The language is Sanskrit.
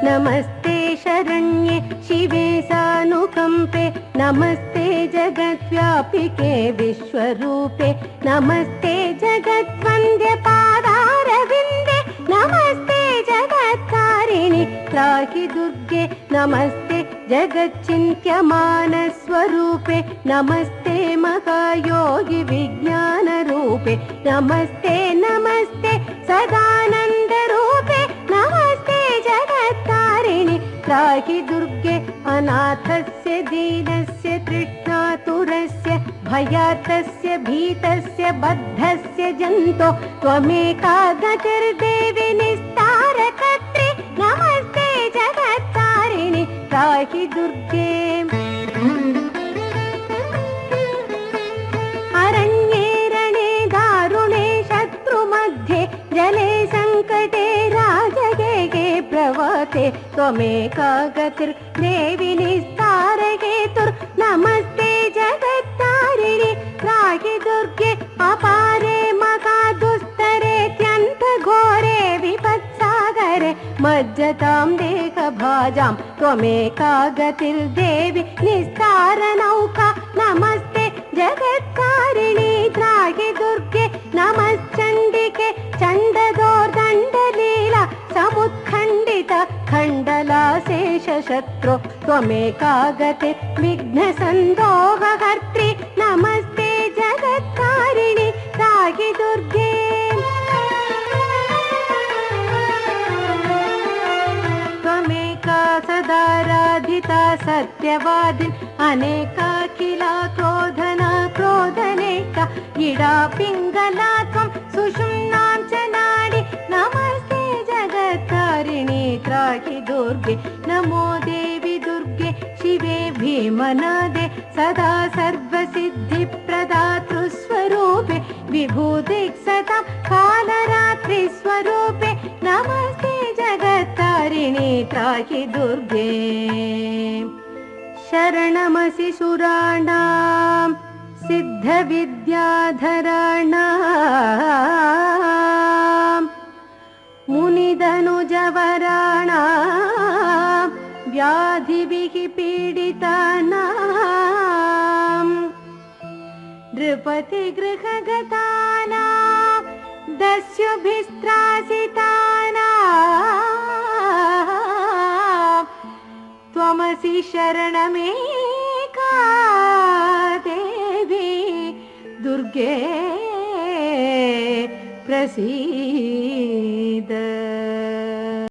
नमस्ते शरण्ये शिवे सानुकंपे नमस्ते जगद्व्यापिके विश्वरूपे नमस्ते जगद्वन्द्य पादारविन्दे नमस्ते जगत्कारिणि त्राहि दुर्गे नमस्ते जगच्चिन्त्यमानस्वरूपे नमस्ते महायोगी विज्ञानरूपे नमस्ते नमस्ते सदानन्दरूपे नमस्ते जगत्कारिणि त्राहि दुर्गे अनाथस्य दीनस्य तृष्णातुरस्य भयार्तस्य भीतस्य बद्धस्य जन्तो त्वमेका गतिर्देवि निस्तारकर्त्री नमस्ते जगत्कारिणि त्राहि दुर्गे अरण्ये रणे दारुणे शत्रुमध्ये जले संकटे राजगे प्रवते त्वमेका गतिर्देवि निस्तारकेतुर्नमस्ते जगत्कारिणि त्राहि दुर्गे अपारे महादुस्तरेत्यन्तघोरे विपत्सागरे मज्जतां देहभाजां त्वमेका गतिर्देवि निस्तारनौका नमस्ते जगत्कारिणि त्राहि दुर्गे नमश्चण्डिके चण्डदोर्दण्डलीला समुत्खण्डित खण्डलाशेषशत्रो त्वमेका गति विघ्नसन्दोहकर्त्री नमस्ते जगत्कारिणि त्राहि दुर्गे त्वमेका सदाराधिता सत्यवादिन् अनेकाखिला क्रोधना क्रोधनेका इडा पिङ्गला त्वं सुषुम्नां च नाडि नमस्ते जगत्कारिणि त्राहि दुर्गे नमो देवि दुर्गे शिवे भीमनादे सदा सर्वसिद्धिप्रदातृस्वरूपे विभूतिक्सतां कालरात्रिस्वरूपे नमस्ते जगत्कारिणि त्राहि दुर्गे शरणमसि सुराणां सिद्धविद्याधराणां मुनिधनुजवराणां व्याधिभिः पीडितानां नृपतिगृहगतानां दस्युभिस्त्रासितानां त्वमसि शरणमेका देवी दुर्गे प्रसीद।